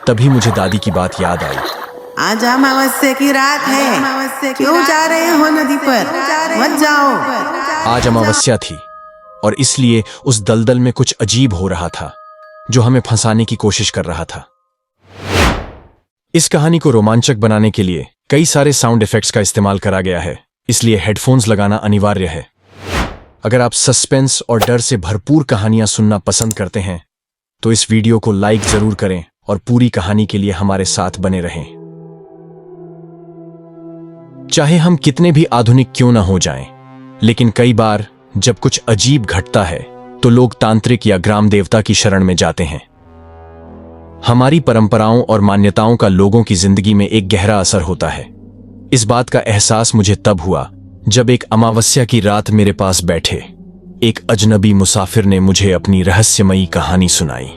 तभी मुझे दादी की बात याद आई। आज अमावस्या की रात है, क्यों जा रहे हो नदी पर? मत जाओ। आज अमावस्या थी और इसलिए उस दलदल में कुछ अजीब हो रहा था जो हमें फंसाने की कोशिश कर रहा था। इस कहानी को रोमांचक बनाने के लिए कई सारे साउंड इफेक्ट्स का इस्तेमाल करा गया है, इसलिए हेडफोन्स लगाना अनिवार्य है। अगर आप सस्पेंस और डर से भरपूर कहानियां सुनना पसंद करते हैं तो इस वीडियो को लाइक जरूर करें और पूरी कहानी के लिए हमारे साथ बने रहें। चाहे हम कितने भी आधुनिक क्यों ना हो जाएं, लेकिन कई बार जब कुछ अजीब घटता है तो लोग तांत्रिक या ग्राम देवता की शरण में जाते हैं। हमारी परंपराओं और मान्यताओं का लोगों की जिंदगी में एक गहरा असर होता है। इस बात का एहसास मुझे तब हुआ जब एक अमावस्या की रात मेरे पास बैठे एक अजनबी मुसाफिर ने मुझे अपनी रहस्यमयी कहानी सुनाई।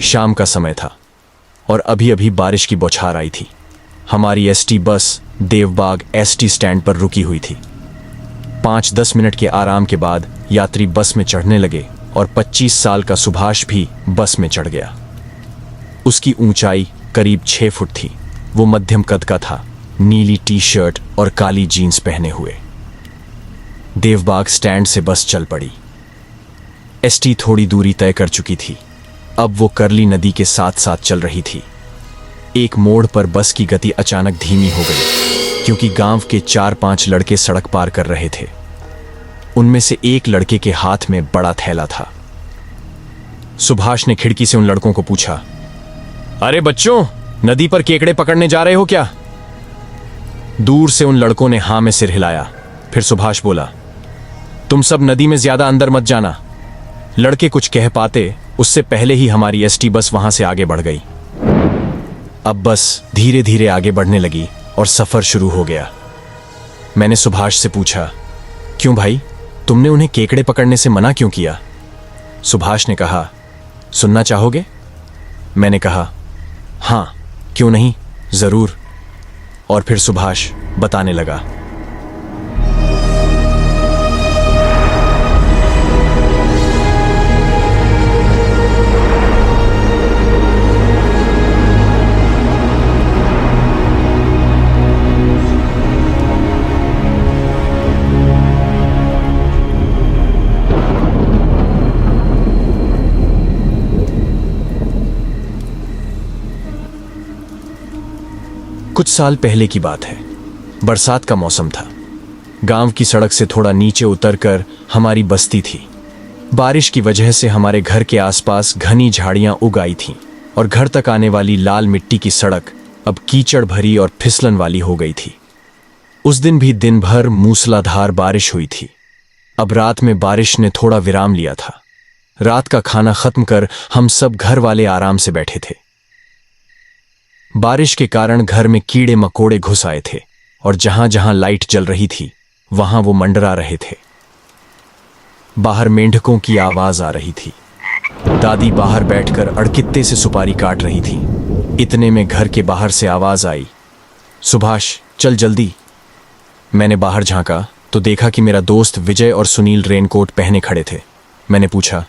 शाम का समय था और अभी अभी बारिश की बौछार आई थी। हमारी ST bus Devbag ST stand पर रुकी हुई थी। 5-10 मिनट के आराम के बाद यात्री बस में चढ़ने लगे और 25 साल का सुभाष भी बस में चढ़ गया। उसकी ऊंचाई करीब 6 फुट थी। वो मध्यम कद का था, नीली टी शर्ट और काली जीन्स पहने हुए। देवबाग स्टैंड से बस चल पड़ी। एसटी थोड़ी दूरी तय कर चुकी थी। अब वो करली नदी के साथ साथ चल रही थी। एक मोड़ पर बस की गति अचानक धीमी हो गई क्योंकि गांव के 4-5 लड़के सड़क पार कर रहे थे। उनमें से एक लड़के के हाथ में बड़ा थैला था। सुभाष ने खिड़की से उन लड़कों को पूछा, अरे बच्चों, नदी पर केकड़े पकड़ने जा रहे हो क्या? दूर से उन लड़कों ने हां में सिर हिलाया। फिर सुभाष बोला, तुम सब नदी में ज्यादा अंदर मत जाना। लड़के कुछ कह पाते उससे पहले ही हमारी एसटी बस वहां से आगे बढ़ गई। अब बस धीरे धीरे आगे बढ़ने लगी और सफर शुरू हो गया। मैंने सुभाष से पूछा, क्यों भाई, तुमने उन्हें केकड़े पकड़ने से मना क्यों किया? सुभाष ने कहा, सुनना चाहोगे? मैंने कहा, हां, क्यों नहीं, जरूर। और फिर सुभाष बताने लगा। कुछ साल पहले की बात है। बरसात का मौसम था। गांव की सड़क से थोड़ा नीचे उतरकर हमारी बस्ती थी। बारिश की वजह से हमारे घर के आसपास घनी झाड़ियां उग आई थीं और घर तक आने वाली लाल मिट्टी की सड़क अब कीचड़ भरी और फिसलन वाली हो गई थी। उस दिन भी दिन भर मूसलाधार बारिश हुई थी। अब रात में बारिश ने थोड़ा विराम लिया था। रात का खाना खत्म कर हम सब घर वाले आराम से बैठे थे। बारिश के कारण घर में कीड़े मकोड़े घुस आए थे और जहां जहां लाइट जल रही थी वहां वो मंडरा रहे थे। बाहर मेंढकों की आवाज आ रही थी। दादी बाहर बैठकर अड़कित्ते से सुपारी काट रही थी। इतने में घर के बाहर से आवाज आई, सुभाष चल जल्दी। मैंने बाहर झांका तो देखा कि मेरा दोस्त विजय और सुनील रेनकोट पहने खड़े थे। मैंने पूछा,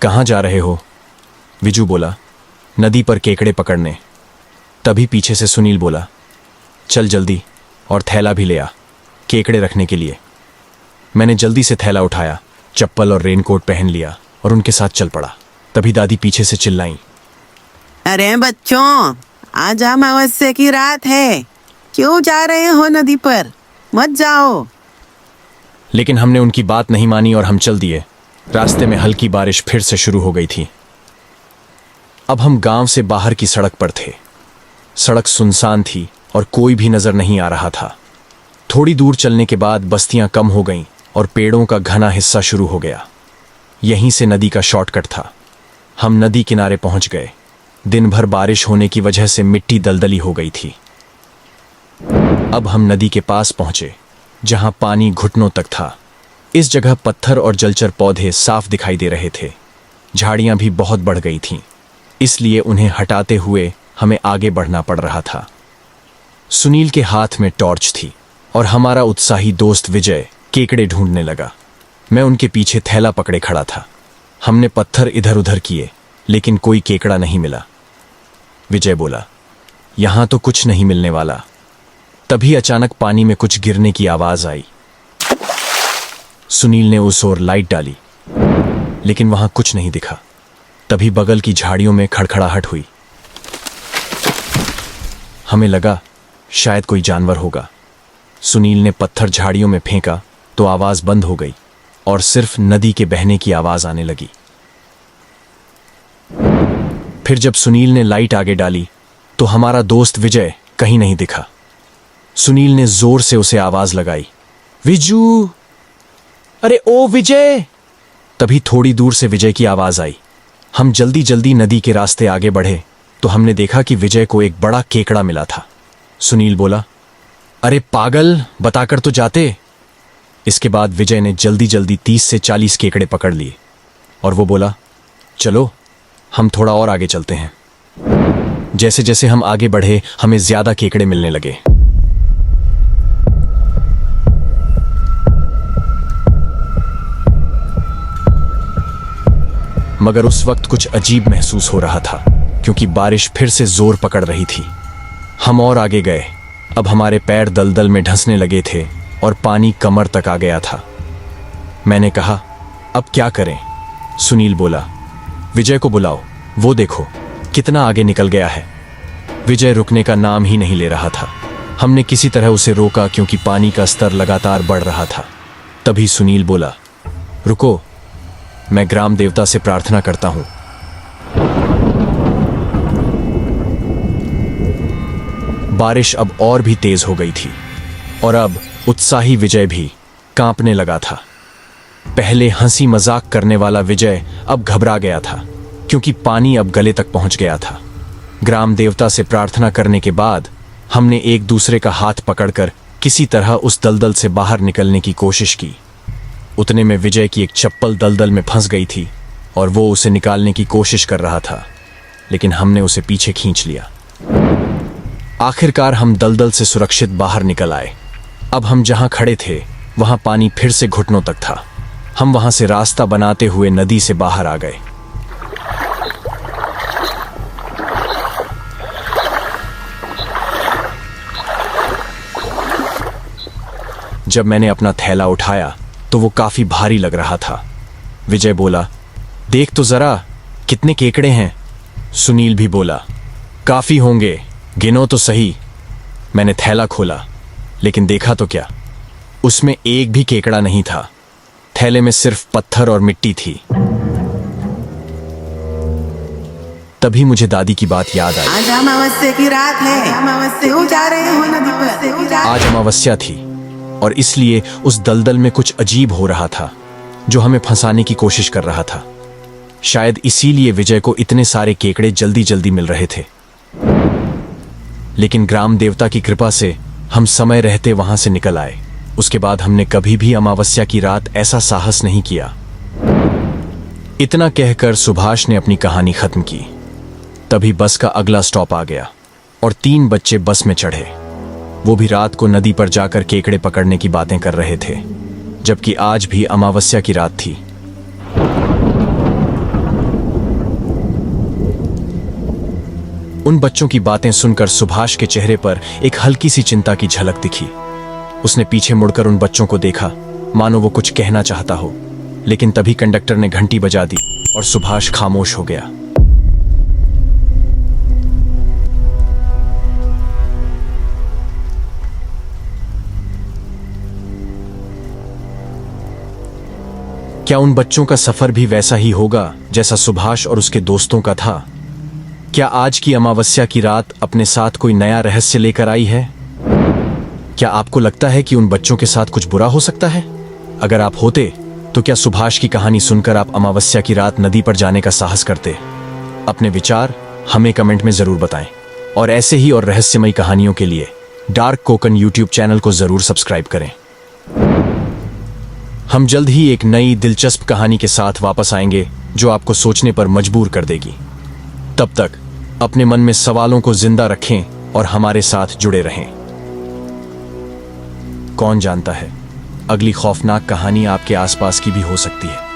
कहां जा रहे हो? विजू बोला, नदी पर केकड़े पकड़ने। तभी पीछे से सुनील बोला, चल जल्दी और थैला भी ले आ, केकड़े रखने के लिए। मैंने जल्दी से थैला उठाया, चप्पल और रेनकोट पहन लिया और उनके साथ चल पड़ा। तभी दादी पीछे से चिल्लाई, अरे बच्चों, आज अमावस्या की रात है, क्यों जा रहे हो नदी पर? मत जाओ। लेकिन हमने उनकी बात नहीं मानी और हम चल दिए। रास्ते में हल्की बारिश फिर से शुरू हो गई थी। अब हम गांव से बाहर की सड़क पर थे। सड़क सुनसान थी और कोई भी नजर नहीं आ रहा था। थोड़ी दूर चलने के बाद बस्तियां कम हो गईं और पेड़ों का घना हिस्सा शुरू हो गया। यहीं से नदी का शॉर्टकट था। हम नदी किनारे पहुंच गए। दिन भर बारिश होने की वजह से मिट्टी दलदली हो गई थी। अब हम नदी के पास पहुंचे जहां पानी घुटनों तक था। इस जगह पत्थर और जलचर पौधे साफ दिखाई दे रहे थे। झाड़ियां भी बहुत बढ़ गई थीं, इसलिए उन्हें हटाते हुए हमें आगे बढ़ना पड़ रहा था। सुनील के हाथ में टॉर्च थी और हमारा उत्साही दोस्त विजय केकड़े ढूंढने लगा। मैं उनके पीछे थैला पकड़े खड़ा था। हमने पत्थर इधर उधर किए, लेकिन कोई केकड़ा नहीं मिला। विजय बोला, यहां तो कुछ नहीं मिलने वाला। तभी अचानक पानी में कुछ गिरने की आवाज आई। सुनील ने उस ओर लाइट डाली, लेकिन वहां कुछ नहीं दिखा। तभी बगल की झाड़ियों में खड़खड़ाहट हुई। हमें लगा शायद कोई जानवर होगा। सुनील ने पत्थर झाड़ियों में फेंका तो आवाज बंद हो गई और सिर्फ नदी के बहने की आवाज आने लगी। फिर जब सुनील ने लाइट आगे डाली तो हमारा दोस्त विजय कहीं नहीं दिखा। सुनील ने जोर से उसे आवाज लगाई, विजू, अरे ओ विजय। तभी थोड़ी दूर से विजय की आवाज आई। हम जल्दी जल्दी नदी के रास्ते आगे बढ़े तो हमने देखा कि विजय को एक बड़ा केकड़ा मिला था। सुनील बोला, अरे पागल, बताकर तो जाते। इसके बाद विजय ने जल्दी जल्दी 30 से 40 केकड़े पकड़ लिए और वो बोला, चलो हम थोड़ा और आगे चलते हैं। जैसे जैसे हम आगे बढ़े हमें ज्यादा केकड़े मिलने लगे। मगर उस वक्त कुछ अजीब महसूस हो रहा था, क्योंकि बारिश फिर से जोर पकड़ रही थी। हम और आगे गए। अब हमारे पैर दलदल में ढंसने लगे थे और पानी कमर तक आ गया था। मैंने कहा, अब क्या करें? सुनील बोला, विजय को बुलाओ, वो देखो कितना आगे निकल गया है। विजय रुकने का नाम ही नहीं ले रहा था। हमने किसी तरह उसे रोका, क्योंकि पानी का स्तर लगातार बढ़ रहा था। तभी सुनील बोला, रुको, मैं ग्राम देवता से प्रार्थना करता हूं। बारिश अब और भी तेज हो गई थी और अब उत्साही विजय भी कांपने लगा था। पहले हंसी मजाक करने वाला विजय अब घबरा गया था, क्योंकि पानी अब गले तक पहुंच गया था। ग्राम देवता से प्रार्थना करने के बाद हमने एक दूसरे का हाथ पकड़कर किसी तरह उस दलदल से बाहर निकलने की कोशिश की। उतने में विजय की एक चप्पल दलदल में फंस गई थी और वो उसे निकालने की कोशिश कर रहा था, लेकिन हमने उसे पीछे खींच लिया। आखिरकार हम दलदल से सुरक्षित बाहर निकल आए। अब हम जहां खड़े थे वहां पानी फिर से घुटनों तक था। हम वहां से रास्ता बनाते हुए नदी से बाहर आ गए। जब मैंने अपना थैला उठाया तो वो काफी भारी लग रहा था। विजय बोला, देख तो जरा कितने केकड़े हैं। सुनील भी बोला, काफी होंगे, गिनो तो सही। मैंने थैला खोला, लेकिन देखा तो क्या, उसमें एक भी केकड़ा नहीं था। थैले में सिर्फ पत्थर और मिट्टी थी। तभी मुझे दादी की बात याद आई। आज अमावस्या की रात है, क्यों जा रहे हो नदी पर? आज अमावस्या थी और इसलिए उस दलदल में कुछ अजीब हो रहा था, जो हमें फंसाने की कोशिश कर रहा था। शायद इसीलिए विजय को इतने सारे केकड़े जल्दी जल्दी मिल रहे थे। लेकिन ग्राम देवता की कृपा से हम समय रहते वहां से निकल आए। उसके बाद हमने कभी भी अमावस्या की रात ऐसा साहस नहीं किया। इतना कहकर सुभाष ने अपनी कहानी खत्म की। तभी बस का अगला स्टॉप आ गया और 3 बच्चे बस में चढ़े। वो भी रात को नदी पर जाकर केकड़े पकड़ने की बातें कर रहे थे, जबकि आज भी अमावस्या की रात थी। उन बच्चों की बातें सुनकर सुभाष के चेहरे पर एक हल्की सी चिंता की झलक दिखी। उसने पीछे मुड़कर उन बच्चों को देखा, मानो वो कुछ कहना चाहता हो, लेकिन तभी कंडक्टर ने घंटी बजा दी और सुभाष खामोश हो गया। क्या उन बच्चों का सफर भी वैसा ही होगा जैसा सुभाष और उसके दोस्तों का था? क्या आज की अमावस्या की रात अपने साथ कोई नया रहस्य लेकर आई है? क्या आपको लगता है कि उन बच्चों के साथ कुछ बुरा हो सकता है? अगर आप होते तो क्या सुभाष की कहानी सुनकर आप अमावस्या की रात नदी पर जाने का साहस करते? अपने विचार हमें कमेंट में जरूर बताएं और ऐसे ही और रहस्यमयी कहानियों के लिए डार्क कोकन यूट्यूब चैनल को जरूर सब्सक्राइब करें। हम जल्द ही एक नई दिलचस्प कहानी के साथ वापस आएंगे, जो आपको सोचने पर मजबूर कर देगी। तब तक अपने मन में सवालों को जिंदा रखें और हमारे साथ जुड़े रहें। कौन जानता है, अगली खौफनाक कहानी आपके आसपास की भी हो सकती है।